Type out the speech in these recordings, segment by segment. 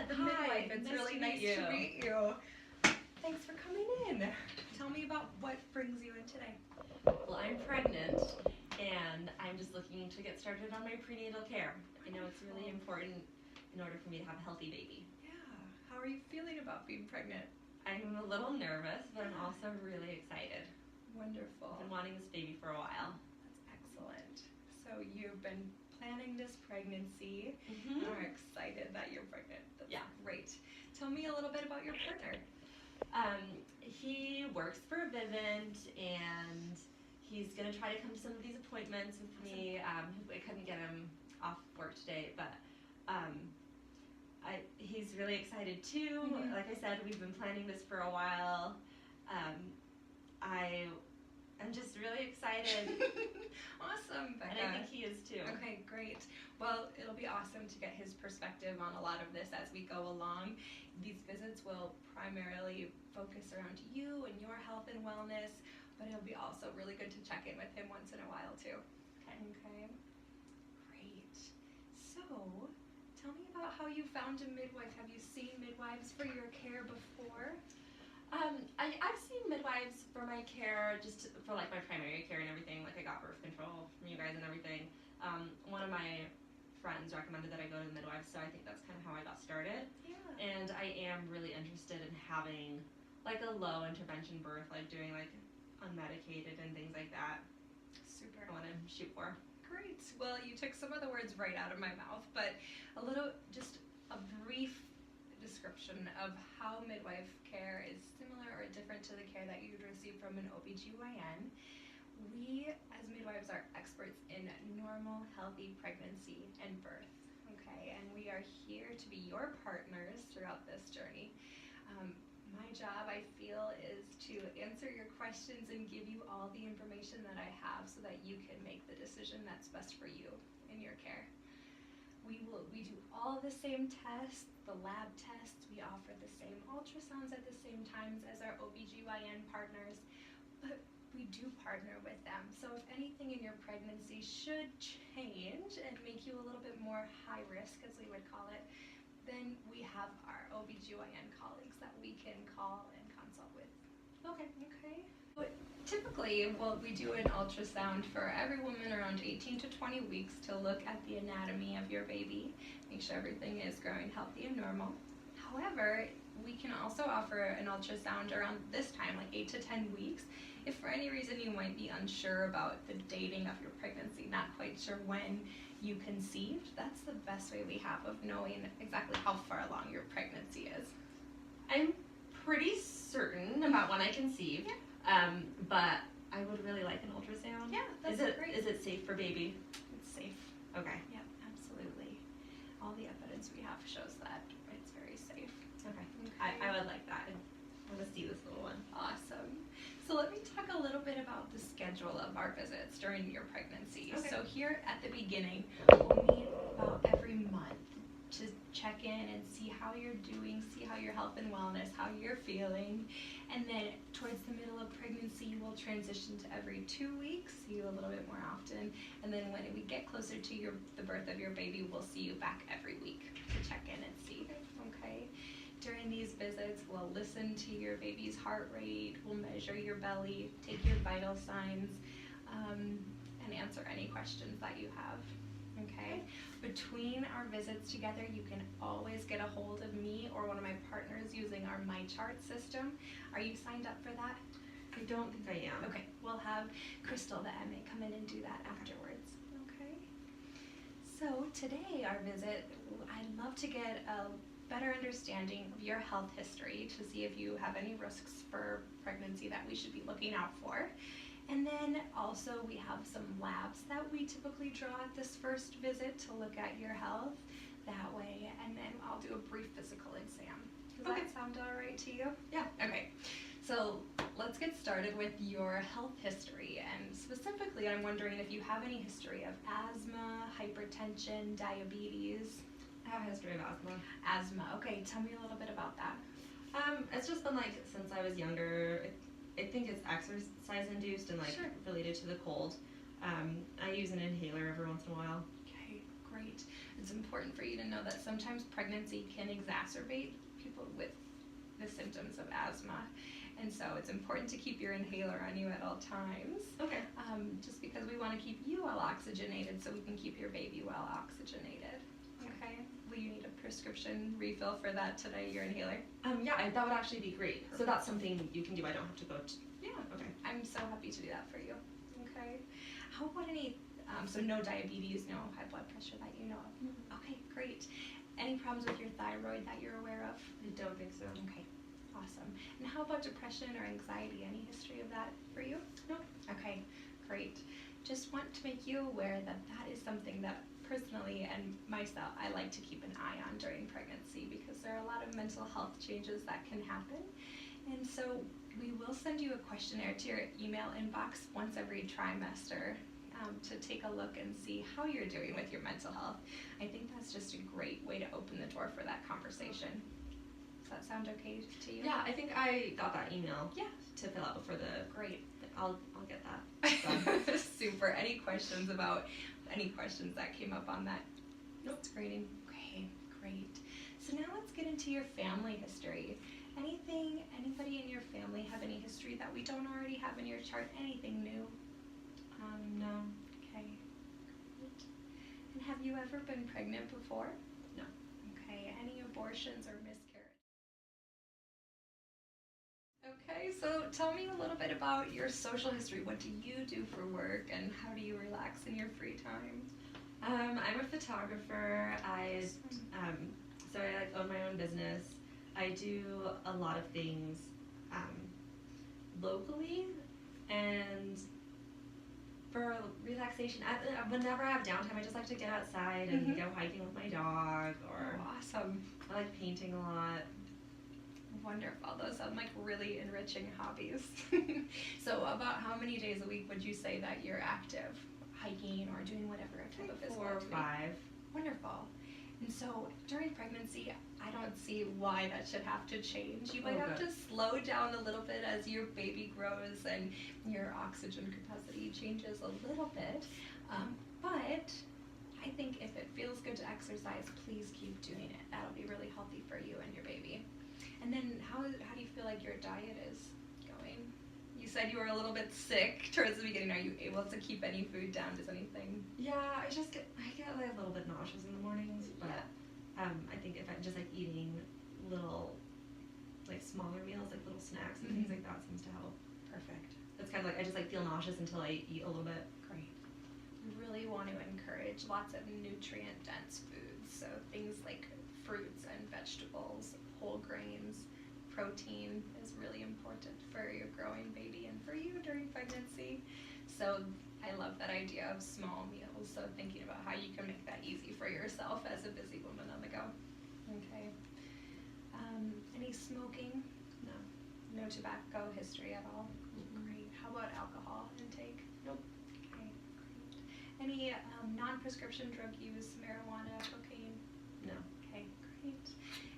the Hi, midwife. It's nice really to nice meet to you. meet you. Thanks for coming in. Tell me about what brings you in today. Well, I'm pregnant, and I'm just looking to get started on my prenatal care. I know it's really important in order for me to have a healthy baby. Yeah. How are you feeling about being pregnant? I'm a little nervous, but I'm also really excited. Wonderful. I've been wanting this baby for a while. That's excellent. So you've been planning this pregnancy Mm-hmm. and are excited that you're pregnant. That's Yeah. great. Tell me a little bit about your partner. He works for Vivint, and he's going to try to come to some of these appointments with me. I couldn't get him off work today, but he's really excited too. Mhm. Like I said, we've been planning this for a while. I'm just really excited. Awesome, Becca. And I think he is too. Okay, great. Well, it'll be awesome to get his perspective on a lot of this as we go along. These visits will primarily focus around you and your health and wellness, but it'll be also really good to check in with him once in a while too. Okay. Okay. Great. So, tell me about how you found a midwife. Have you seen midwives for your care before? I've seen midwives for my care, just for like my primary care and everything. Like I got birth control from you guys and everything. One of my friends recommended that I go to the midwife, so I think that's kind of how I got started. Yeah. And I am really interested in having like a low intervention birth, like doing like unmedicated and things like that. Super. I want to shoot for. Great. Well, you took some of the words right out of my mouth, but just a brief description of how midwife care is similar or different to the care that you'd receive from an OBGYN. We, as midwives, are experts in normal, healthy pregnancy and birth, okay? And we are here to be your partners throughout this journey. My job, I feel, is to answer your questions and give you all the information that I have so that you can make the decision that's best for you in your care. We do all the same tests, the lab tests. We offer the same ultrasounds at the same times as our OBGYN partners, but we do partner with them. So if anything in your pregnancy should change and make you a little bit more high risk, as we would call it, then we have our OBGYN colleagues that we can call and consult with. Okay. Okay. Typically, we do an ultrasound for every woman around 18 to 20 weeks to look at the anatomy of your baby, make sure everything is growing healthy and normal. However, we can also offer an ultrasound around this time, like 8 to 10 weeks, if for any reason you might be unsure about the dating of your pregnancy, not quite sure when you conceived. That's the best way we have of knowing exactly how far along your pregnancy is. I'm pretty certain about when I conceived. Yeah. But I would really like an ultrasound. Yeah, that's great. Is it safe for baby? It's safe. Okay. Yep, absolutely. All the evidence we have shows that it's very safe. Okay. I would like that. I want to see this little one. Awesome. So let me talk a little bit about the schedule of our visits during your pregnancy. Okay. So here at the beginning, we'll meet about every month to check in and see how you're doing, see how your health and wellness, how you're feeling. And then towards the middle of pregnancy, we'll transition to every 2 weeks, see you a little bit more often. And then when we get closer to the birth of your baby, we'll see you back every week to check in and see. Okay? During these visits, we'll listen to your baby's heart rate, we'll measure your belly, take your vital signs, and answer any questions that you have. Okay? Between our visits together, you can always get a hold of me or one of my partners using our MyChart system. Are you signed up for that? I don't think I am. Okay, we'll have Crystal, the MA, come in and do that afterwards. Okay? So today, our visit, I'd love to get a better understanding of your health history to see if you have any risks for pregnancy that we should be looking out for. And then also we have some labs that we typically draw at this first visit to look at your health that way, and then I'll do a brief physical exam. Does that sound all right to you? Yeah. Okay. So let's get started with your health history, and specifically I'm wondering if you have any history of asthma, hypertension, diabetes. I have a history of asthma. Asthma. Okay, tell me a little bit about that. It's just been like since I was younger. I think it's exercise induced and like related to the cold. I use an inhaler every once in a while. Okay, great. It's important for you to know that sometimes pregnancy can exacerbate people with the symptoms of asthma. And so it's important to keep your inhaler on you at all times. Okay. Just because we want to keep you well oxygenated so we can keep your baby well oxygenated. Okay. Will you need a prescription refill for that today, your inhaler? Yeah, that would actually be great. So that's something you can do. I don't have to go to. Yeah. Okay. I'm so happy to do that for you. Okay. How about any, so no diabetes, no high blood pressure that you know of? Mm-hmm. Okay, great. Any problems with your thyroid that you're aware of? I don't think so. Okay, awesome. And how about depression or anxiety? Any history of that for you? No. Okay, great. Just want to make you aware that that is something that personally and myself, I like to keep an eye on during pregnancy because there are a lot of mental health changes that can happen. And so we will send you a questionnaire to your email inbox once every trimester to take a look and see how you're doing with your mental health. I think that's just a great way to open the door for that conversation. Does that sound okay to you? Yeah, I think I got that email. Yeah. To fill out before the. Great. I'll get that. Super. Any questions that came up on that? Nope. Screening. Okay, great. So now let's get into your family history. Anybody in your family have any history that we don't already have in your chart? Anything new? No. Okay. Great. And have you ever been pregnant before? No. Okay. Any abortions or miscarriage? Okay, so tell me a little bit about your social history. What do you do for work and how do you relax in your free time? I'm a photographer. So I own my own business. I do a lot of things locally, and for relaxation, whenever I have downtime, I just like to get outside and go hiking with my dog, or Awesome. I like painting a lot. Wonderful. Those sound like really enriching hobbies. So about how many days a week would you say that you're active? Hiking or doing whatever type of physical 4 or activity? 5. Wonderful. And so during pregnancy, I don't see why that should have to change. You might have to slow down a little bit as your baby grows and your oxygen capacity changes a little bit. But I think if it feels good to exercise, please keep doing it. That'll be really healthy for you and your baby. And then how do you feel like your diet is going? You said you were a little bit sick towards the beginning. Are you able to keep any food down? Does anything? Yeah, I get like a little bit nauseous in the mornings, but I think if I'm just like eating little, like smaller meals, like little snacks and things like that seems to help. Perfect. It's kind of like I just like feel nauseous until I eat a little bit. Great. We really want to encourage lots of nutrient-dense foods, so things like fruits and vegetables, whole grains, protein is really important for your growing baby and for you during pregnancy. So I love that idea of small meals, so thinking about how you can make that easy for yourself as a busy woman on the go. Okay. Any smoking? No. No tobacco history at all? Great. How about alcohol intake? Nope. Okay, great. Any non-prescription drug use, marijuana, cocaine? No. Okay, great.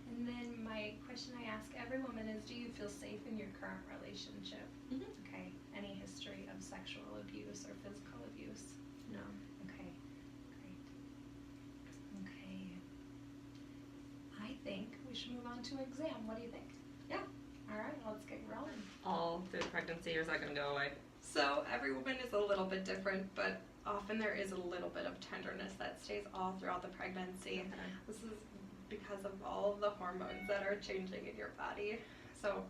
And then my question I ask every woman is, do you feel safe in your current relationship? Okay. Any history of sexual abuse or physical abuse? No. Okay, great. Okay. I think we should move on to exam. What do you think? Yeah. All right, let's get rolling. All through the pregnancy, or is that going to go away? So every woman is a little bit different, but often there is a little bit of tenderness that stays all throughout the pregnancy. Okay. This is because of all of the hormones that are changing in your body. So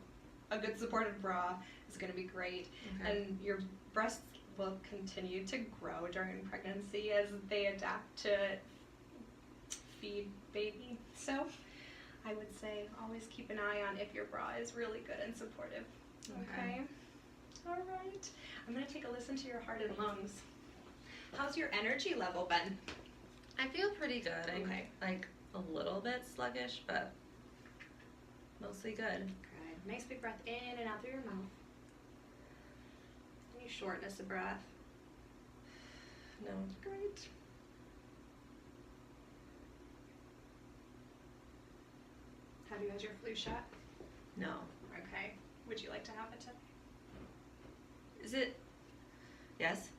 a good supportive bra is going to be great. Okay. And your breasts will continue to grow during pregnancy as they adapt to feed baby. So I would say always keep an eye on if your bra is really good and supportive. Okay. All right. I'm going to take a listen to your heart and lungs. How's your energy level been? I feel pretty good. Okay. I'm like a little bit sluggish, but mostly good. Good. Nice big breath in and out through your mouth. Any shortness of breath? No. Great. Have you had your flu shot? No. Okay. Would you like to have it today? Is it? Yes.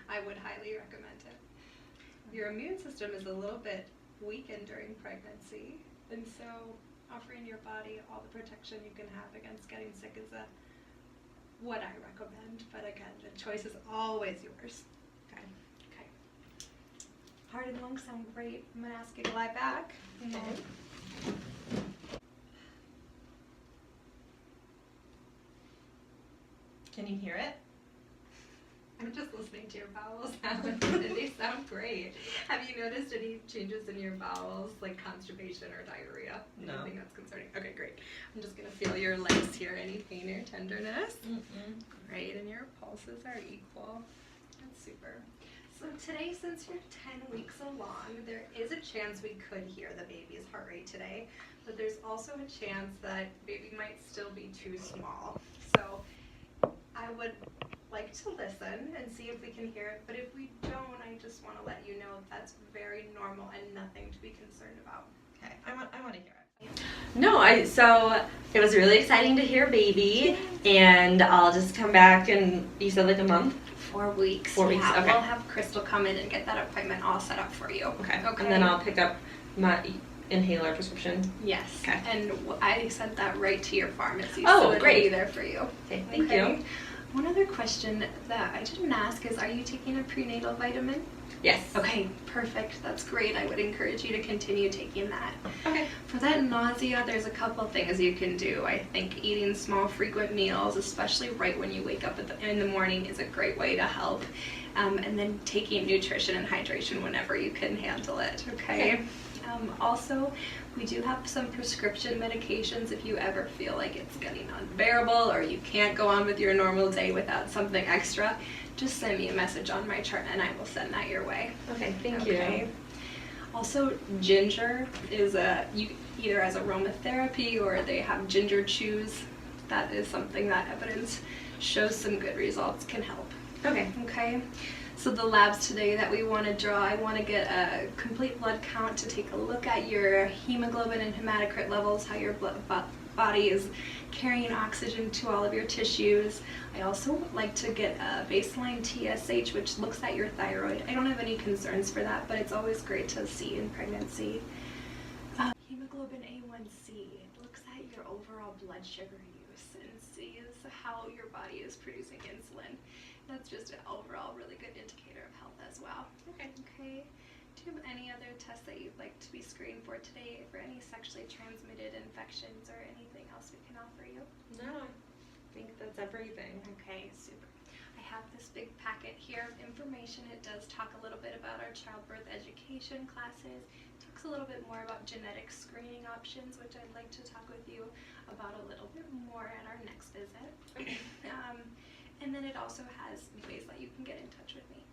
I would highly recommend it. your immune system is a little bit weakened during pregnancy, and so offering your body all the protection you can have against getting sick is what I recommend. But again, the choice is always yours. Okay. Okay. Heart and lungs sound great. I'm gonna ask you to lie back. Okay. Can you hear it? I'm just listening to your bowels now, and they sound great. Have you noticed any changes in your bowels, like constipation or diarrhea? No. Anything that's concerning? Okay, great. I'm just gonna feel your legs here. Any pain or tenderness? Mm-mm. Great, and your pulses are equal. That's super. So today, since you're 10 weeks along, there is a chance we could hear the baby's heart rate today, but there's also a chance that baby might still be too small. So I would like to listen and see if we can hear it, but if we don't, I just want to let you know that's very normal and nothing to be concerned about. Okay, I want to hear it. No, so it was really exciting to hear baby, and I'll just come back, and you said like a month? 4 weeks. 4 weeks, Yeah, okay. We'll have Crystal come in and get that appointment all set up for you. Okay. Okay. And then I'll pick up my inhaler prescription. Yes. Okay. And I sent that right to your pharmacy, Oh, so it'll great. be there for you. Okay, thank Okay. you. One other question that I didn't ask is, are you taking a prenatal vitamin? Yes. Okay, perfect. That's great. I would encourage you to continue taking that. Okay. For that nausea, there's a couple things you can do. I think eating small, frequent meals, especially right when you wake up in the morning, is a great way to help. And then taking nutrition and hydration whenever you can handle it. Okay. Also, we do have some prescription medications if you ever feel like it's getting unbearable or you can't go on with your normal day without something extra. Just send me a message on my chart and I will send that your way. Okay, thank Okay. you. Also, ginger is either as aromatherapy or they have ginger chews. That is something that evidence shows some good results can help. Okay. Okay. So the labs today that we want to draw, I want to get a complete blood count to take a look at your hemoglobin and hematocrit levels, how your body is carrying oxygen to all of your tissues. I also like to get a baseline TSH, which looks at your thyroid. I don't have any concerns for that, but it's always great to see in pregnancy. Hemoglobin A1C looks at your overall blood sugar use and sees how your body is producing insulin. That's just an overall really good indicator of health as well. Okay. Okay. Do you have any other tests that you'd like to be screened for today for any sexually transmitted infections or anything else we can offer you? No, I think that's everything. Okay, super. I have this big packet here of information. It does talk a little bit about our childbirth education classes. It talks a little bit more about genetic screening options, which I'd like to talk with you about a little bit more at our next visit. Okay. And then it also has ways that you can get in touch with me.